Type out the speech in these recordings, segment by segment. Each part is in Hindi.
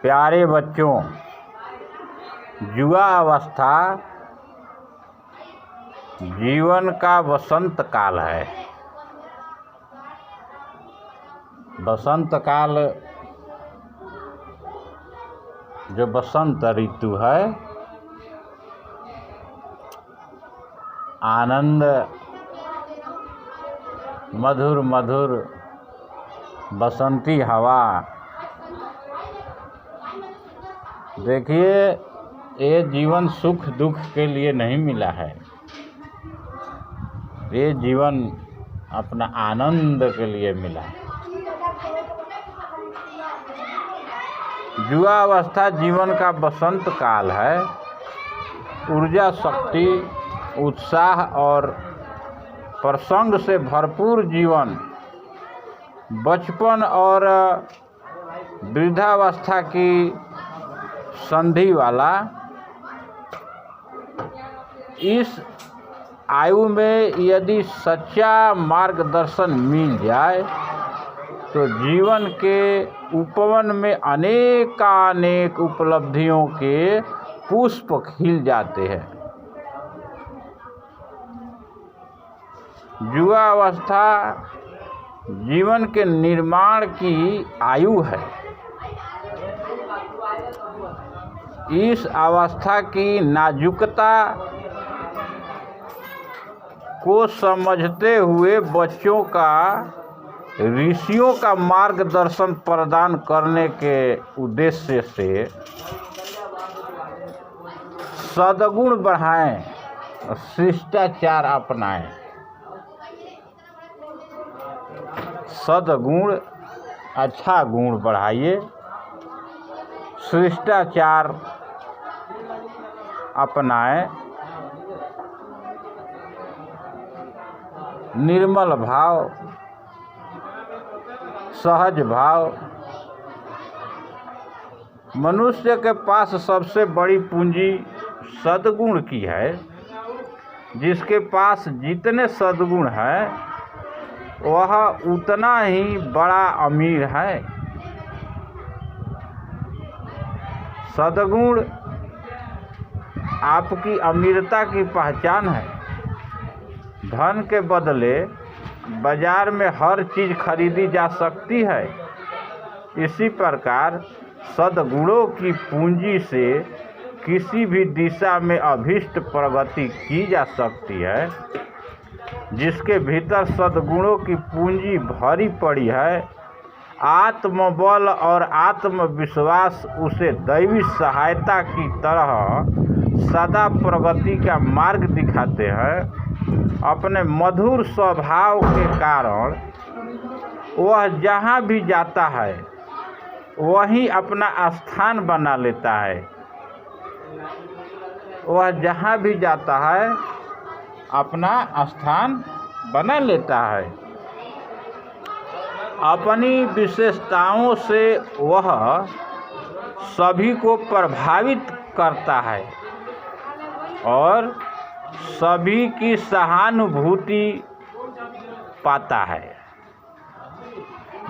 प्यारे बच्चों, युवा अवस्था जीवन का वसंत काल है। वसंत काल जो वसंत ऋतु है, आनंद मधुर मधुर बसंती हवा। देखिए, ये जीवन सुख दुख के लिए नहीं मिला है। ये जीवन अपना आनंद के लिए मिला है। युवा अवस्था जीवन का बसंत काल है। ऊर्जा, शक्ति, उत्साह और प्रसंग से भरपूर जीवन बचपन और वृद्धावस्था की संधि वाला। इस आयु में यदि सच्चा मार्गदर्शन मिल जाए तो जीवन के उपवन में अनेकानेक उपलब्धियों के पुष्प खिल जाते हैं। युवा अवस्था जीवन के निर्माण की आयु है। इस अवस्था की नाजुकता को समझते हुए बच्चों का ऋषियों का मार्गदर्शन प्रदान करने के उद्देश्य से सद्गुण बढ़ाएं और शिष्टाचार अपनाएं। सद्गुण, अच्छा गुण बढ़ाइए, शिष्टाचार अपनाएं, निर्मल भाव, सहज भाव। मनुष्य के पास सबसे बड़ी पूंजी सद्गुण की है। जिसके पास जितने सद्गुण है वह उतना ही बड़ा अमीर है। सद्गुण आपकी अमीरता की पहचान है। धन के बदले बाजार में हर चीज़ खरीदी जा सकती है। इसी प्रकार सद्गुणों की पूंजी से किसी भी दिशा में अभीष्ट प्रगति की जा सकती है। जिसके भीतर सद्गुणों की पूंजी भरी पड़ी है, आत्मबल और आत्मविश्वास उसे दैवी सहायता की तरह सदा प्रगति का मार्ग दिखाते हैं। अपने मधुर स्वभाव के कारण वह जहाँ भी जाता है वहीं अपना स्थान बना लेता है। वह जहाँ भी जाता है अपना स्थान बना लेता है। अपनी विशेषताओं से वह सभी को प्रभावित करता है और सभी की सहानुभूति पाता है।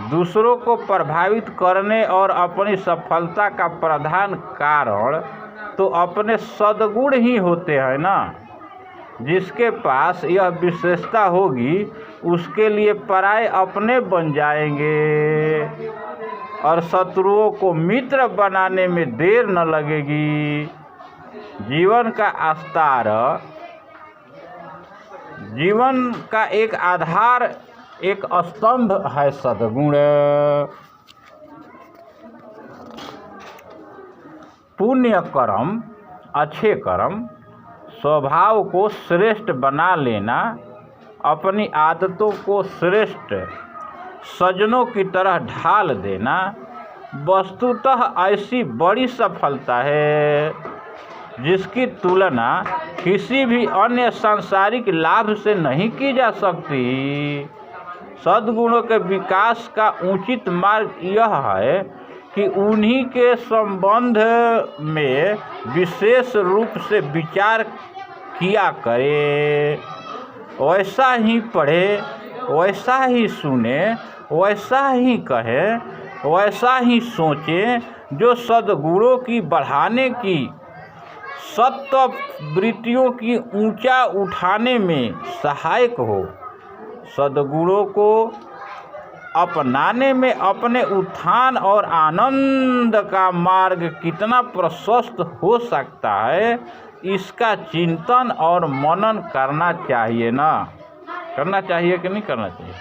दूसरों को प्रभावित करने और अपनी सफलता का प्रधान कारण तो अपने सद्गुण ही होते हैं ना। जिसके पास यह विशेषता होगी उसके लिए पराये अपने बन जाएंगे और शत्रुओं को मित्र बनाने में देर न लगेगी। जीवन का अस्तार, जीवन का एक आधार, एक स्तंभ है सद्गुण। पुण्य कर्म, अच्छे कर्म, स्वभाव को श्रेष्ठ बना लेना, अपनी आदतों को श्रेष्ठ सजनों की तरह ढाल देना वस्तुतः ऐसी बड़ी सफलता है जिसकी तुलना किसी भी अन्य सांसारिक लाभ से नहीं की जा सकती। सद्गुणों के विकास का उचित मार्ग यह है कि उन्हीं के संबंध में विशेष रूप से विचार किया करे। वैसा ही पढ़े, वैसा ही सुने, वैसा ही कहे, वैसा ही सोचें, जो सद्गुणों की बढ़ाने की, सत्व वृत्तियों की ऊंचा उठाने में सहायक हो। सद्गुणों को अपनाने में अपने उत्थान और आनंद का मार्ग कितना प्रशस्त हो सकता है, इसका चिंतन और मनन करना चाहिए ना। करना चाहिए कि नहीं करना चाहिए?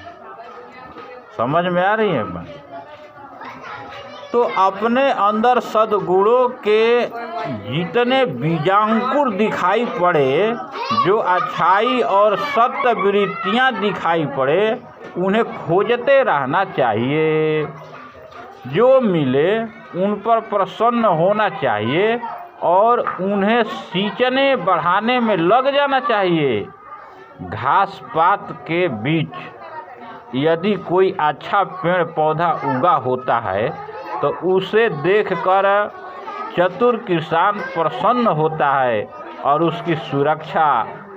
समझ में आ रही है बात? तो अपने अंदर सद्गुणों के जितने बीजांकुर दिखाई पड़े, जो अच्छाई और सत्य वृत्तियाँ दिखाई पड़े, उन्हें खोजते रहना चाहिए। जो मिले उन पर प्रसन्न होना चाहिए और उन्हें सींचने बढ़ाने में लग जाना चाहिए। घास पात के बीच यदि कोई अच्छा पेड़ पौधा उगा होता है तो उसे देखकर चतुर किसान प्रसन्न होता है और उसकी सुरक्षा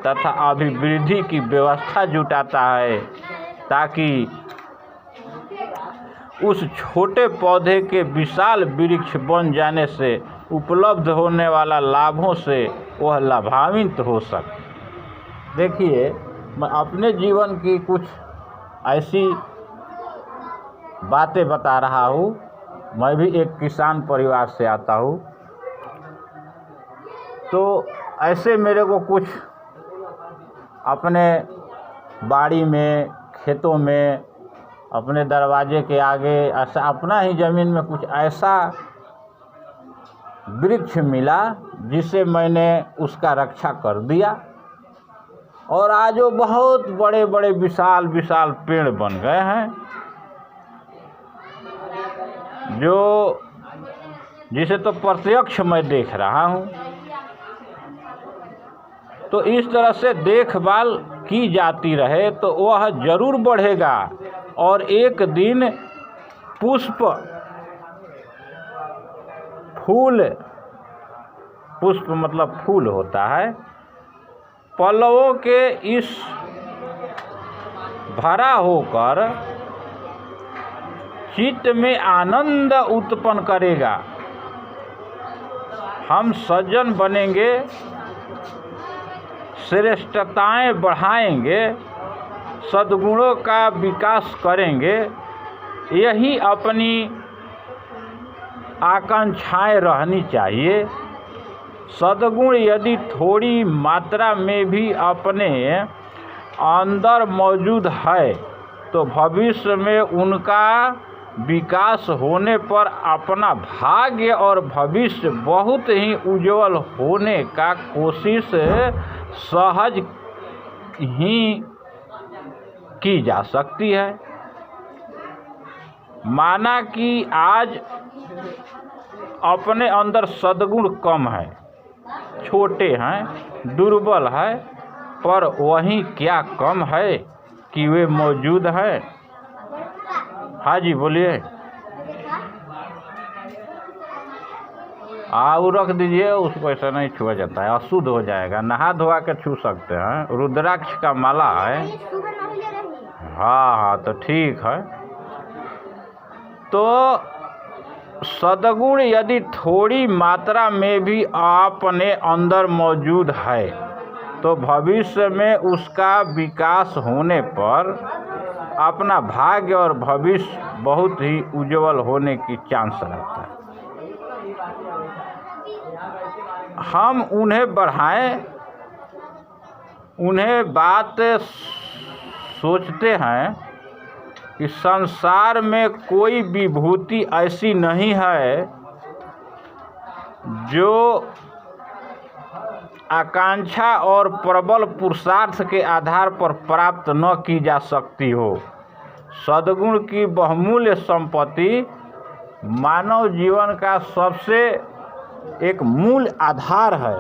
तथा अभिवृद्धि की व्यवस्था जुटाता है, ताकि उस छोटे पौधे के विशाल वृक्ष बन जाने से उपलब्ध होने वाला लाभों से वह लाभान्वित हो सके। देखिए, मैं अपने जीवन की कुछ ऐसी बातें बता रहा हूँ। मैं भी एक किसान परिवार से आता हूँ, तो ऐसे मेरे को कुछ अपने बाड़ी में, खेतों में, अपने दरवाजे के आगे ऐसा अपना ही ज़मीन में कुछ ऐसा वृक्ष मिला जिसे मैंने उसका रक्षा कर दिया, और आज वो बहुत बड़े बड़े विशाल विशाल पेड़ बन गए हैं, जो जिसे तो प्रत्यक्ष मैं देख रहा हूँ। तो इस तरह से देखभाल की जाती रहे तो वह जरूर बढ़ेगा और एक दिन पुष्प मतलब फूल होता है, पल्लवों के इस भरा होकर चित्त में आनंद उत्पन्न करेगा। हम सज्जन बनेंगे, श्रेष्ठताएं बढ़ाएंगे, सद्गुणों का विकास करेंगे, यही अपनी आकांक्षाएं रहनी चाहिए। सद्गुण यदि थोड़ी मात्रा में भी अपने अंदर मौजूद है तो भविष्य में उनका विकास होने पर अपना भाग्य और भविष्य बहुत ही उज्जवल होने का कोशिश सहज ही की जा सकती है। माना कि आज अपने अंदर सद्गुण कम है, छोटे हैं, दुर्बल है, पर वहीं क्या कम है कि वे मौजूद है। हाँ जी, बोलिए। वो रख दीजिए, उसको ऐसा नहीं छुआ जाता है, अशुद्ध हो जाएगा। नहा धोआ के छू सकते हैं, रुद्राक्ष का माला है। हाँ, तो ठीक है। तो सद्गुण यदि थोड़ी मात्रा में भी अपने अंदर मौजूद है तो भविष्य में उसका विकास होने पर अपना भाग्य और भविष्य बहुत ही उज्जवल होने की चांस रहता है। हम उन्हें बढ़ाएं, उन्हें बात सोचते हैं कि संसार में कोई विभूति ऐसी नहीं है जो आकांक्षा और प्रबल पुरुषार्थ के आधार पर प्राप्त न की जा सकती हो। सद्गुण की बहुमूल्य संपत्ति मानव जीवन का सबसे एक मूल आधार है।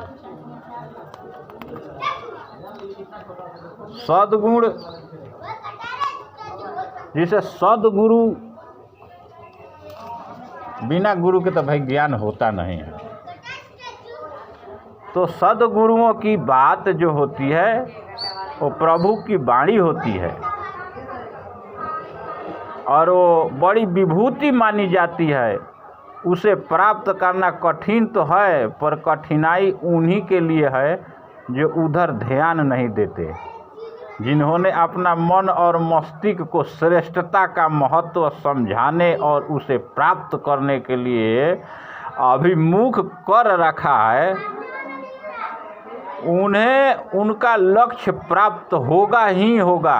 सद्गुण, जिसे सद्गुरु, बिना गुरु के तो भाई ज्ञान होता नहीं है। तो सद्गुरुओं की बात जो होती है वो प्रभु की वाणी होती है और वो बड़ी विभूति मानी जाती है। उसे प्राप्त करना कठिन तो है, पर कठिनाई उन्हीं के लिए है जो उधर ध्यान नहीं देते, जिन्होंने अपना मन और मस्तिष्क को श्रेष्ठता का महत्व समझाने और उसे प्राप्त करने के लिए अभिमुख कर रखा है। उन्हें उनका लक्ष्य प्राप्त होगा ही होगा।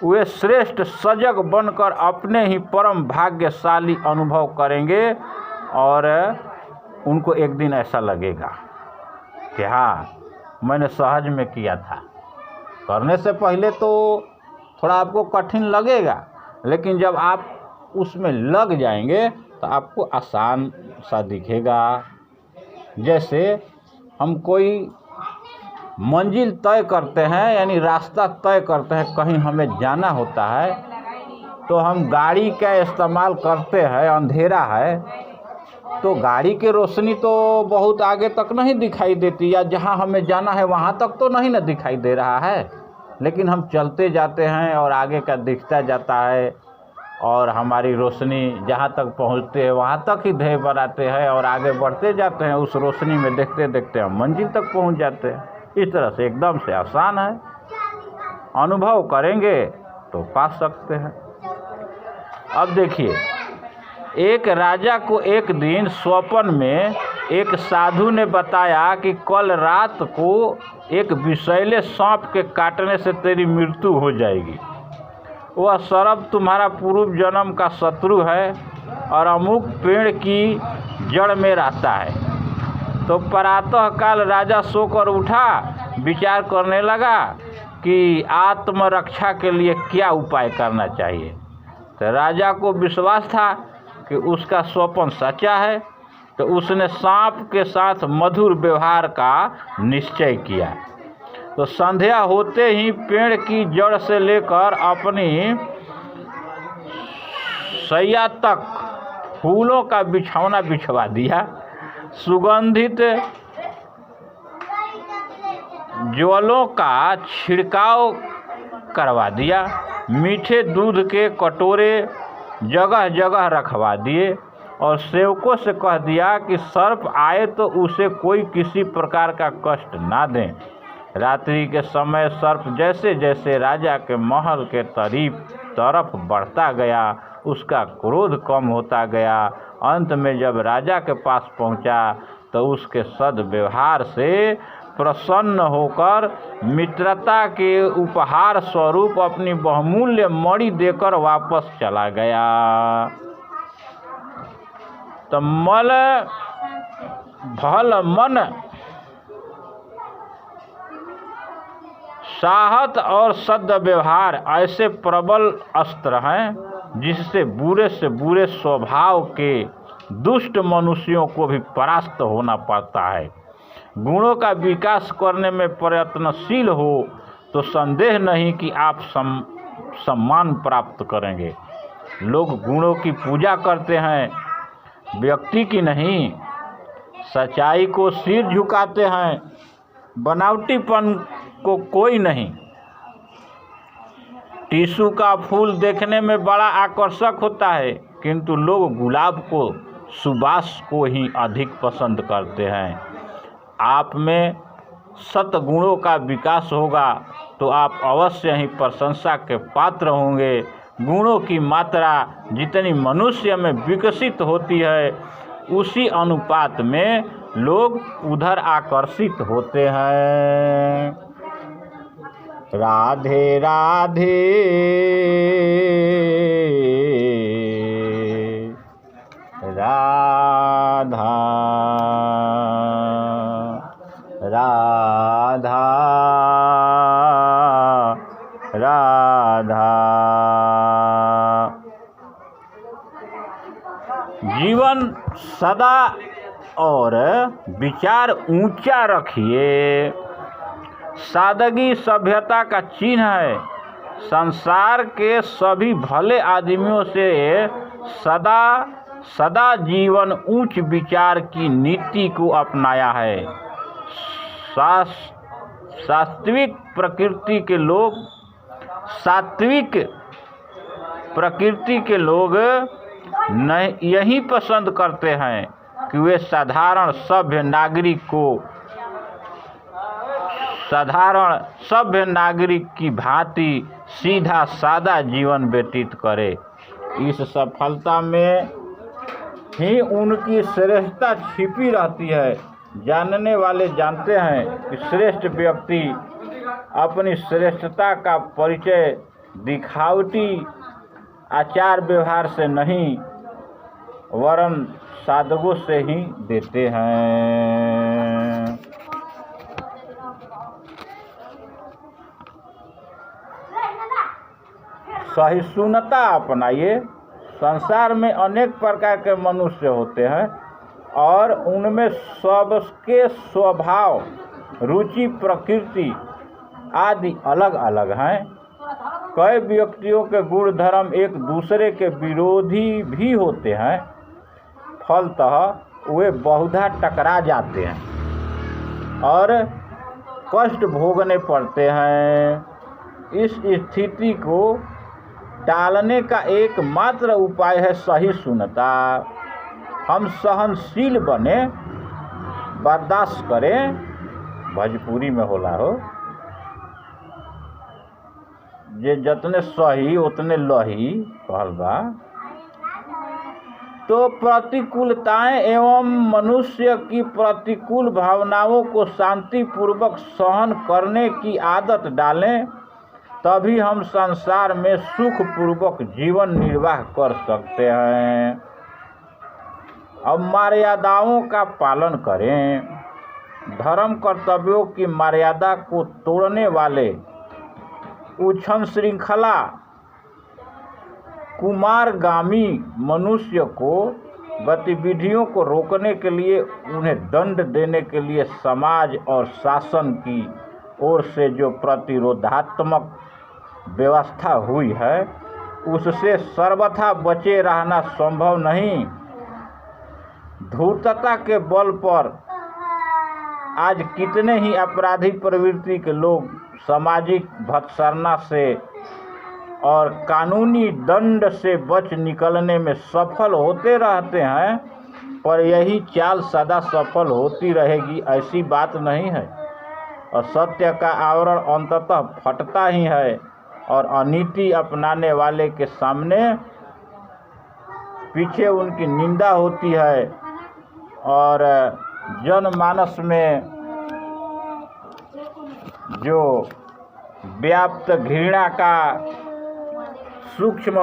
वे श्रेष्ठ सजग बनकर अपने ही परम भाग्यशाली अनुभव करेंगे और उनको एक दिन ऐसा लगेगा कि हाँ, मैंने सहज में किया था। करने से पहले तो थोड़ा आपको कठिन लगेगा, लेकिन जब आप उसमें लग जाएंगे तो आपको आसान सा दिखेगा। जैसे हम कोई मंजिल तय करते हैं, यानी रास्ता तय करते हैं, कहीं हमें जाना होता है तो हम गाड़ी का इस्तेमाल करते हैं। अंधेरा है तो गाड़ी की रोशनी तो बहुत आगे तक नहीं दिखाई देती, या जहां हमें जाना है वहां तक तो नहीं ना दिखाई दे रहा है, लेकिन हम चलते जाते हैं और आगे का दिखता जाता है और हमारी रोशनी जहां तक पहुंचते हैं वहां तक ही ध्येय बनाते हैं और आगे बढ़ते जाते हैं। उस रोशनी में देखते देखते हम मंजिल तक पहुंच जाते हैं। इस तरह से एकदम से आसान है, अनुभव करेंगे तो पा सकते हैं। अब देखिए, एक राजा को एक दिन स्वप्न में एक साधु ने बताया कि कल रात को एक विषैले सांप के काटने से तेरी मृत्यु हो जाएगी। वह सर्प तुम्हारा पूर्व जन्म का शत्रु है और अमुक पेड़ की जड़ में रहता है। तो प्रातः काल राजा सोकर उठा, विचार करने लगा कि आत्मरक्षा के लिए क्या उपाय करना चाहिए। तो राजा को विश्वास था कि उसका स्वप्न सच्चा है, तो उसने सांप के साथ मधुर व्यवहार का निश्चय किया। तो संध्या होते ही पेड़ की जड़ से लेकर अपनी सैया तक फूलों का बिछौना बिछवा दिया, सुगंधित ज्वालों का छिड़काव करवा दिया, मीठे दूध के कटोरे जगह जगह रखवा दिए और सेवकों से कह दिया कि सर्प आए तो उसे कोई किसी प्रकार का कष्ट ना दें। रात्रि के समय सर्प जैसे जैसे राजा के महल के तरफ बढ़ता गया, उसका क्रोध कम होता गया। अंत में जब राजा के पास पहुंचा तो उसके सद्व्यवहार से प्रसन्न होकर मित्रता के उपहार स्वरूप अपनी बहुमूल्य मणि देकर वापस चला गया। तो मल भल मन साहत और सद्व्यवहार ऐसे प्रबल अस्त्र हैं जिससे बुरे से बुरे स्वभाव के दुष्ट मनुष्यों को भी परास्त होना पड़ता है। गुणों का विकास करने में प्रयत्नशील हो तो संदेह नहीं कि आप सम्मान प्राप्त करेंगे। लोग गुणों की पूजा करते हैं, व्यक्ति की नहीं। सच्चाई को सिर झुकाते हैं, बनावटीपन को कोई नहीं। टीसू का फूल देखने में बड़ा आकर्षक होता है, किंतु लोग गुलाब को, सुबास को ही अधिक पसंद करते हैं। आप में सद्गुणों का विकास होगा तो आप अवश्य ही प्रशंसा के पात्र होंगे। गुणों की मात्रा जितनी मनुष्य में विकसित होती है, उसी अनुपात में लोग उधर आकर्षित होते हैं। राधे राधे राधा राधा राधा। जीवन सदा और विचार ऊंचा रखिए। सादगी सभ्यता का चिन्ह है। संसार के सभी भले आदमियों से सदा जीवन उच्च विचार की नीति को अपनाया है। सात्विक प्रकृति के लोग नहीं यही पसंद करते हैं कि वे साधारण सभ्य नागरिक की भांति सीधा सादा जीवन व्यतीत करे। इस सफलता में ही उनकी श्रेष्ठता छिपी रहती है। जानने वाले जानते हैं कि श्रेष्ठ व्यक्ति अपनी श्रेष्ठता का परिचय दिखावटी आचार व्यवहार से नहीं वरन सादगों से ही देते हैं। सहिष्णुता अपनाइए। संसार में अनेक प्रकार के मनुष्य होते हैं और उनमें सबके स्वभाव, रुचि, प्रकृति आदि अलग अलग हैं। कई व्यक्तियों के गुण धर्म एक दूसरे के विरोधी भी होते हैं। फलतः वे बहुधा टकरा जाते हैं और कष्ट भोगने पड़ते हैं। इस स्थिति को टालने का एकमात्र उपाय है सहिष्णुता। हम सहनशील बने, बर्दाश्त करें, भोजपुरी में होला हो जे जतने सही उतने लही कहल बा। तो प्रतिकूलताएं एवं मनुष्य की प्रतिकूल भावनाओं को शांतिपूर्वक सहन करने की आदत डालें, तभी हम संसार में सुखपूर्वक जीवन निर्वाह कर सकते हैं। अब मर्यादाओं का पालन करें। धर्म कर्तव्यों की मर्यादा को तोड़ने वाले उच्छृंखला श्रृंखला कुमारगामी मनुष्य को गतिविधियों को रोकने के लिए, उन्हें दंड देने के लिए समाज और शासन की ओर से जो प्रतिरोधात्मक व्यवस्था हुई है उससे सर्वथा बचे रहना संभव नहीं। धूर्तता के बल पर आज कितने ही अपराधी प्रवृत्ति के लोग सामाजिक भत्सना से और कानूनी दंड से बच निकलने में सफल होते रहते हैं, पर यही चाल सदा सफल होती रहेगी ऐसी बात नहीं है। और सत्य का आवरण अंततः फटता ही है और अनीति अपनाने वाले के सामने पीछे उनकी निंदा होती है और जनमानस में जो व्याप्त घृणा का सूक्ष्म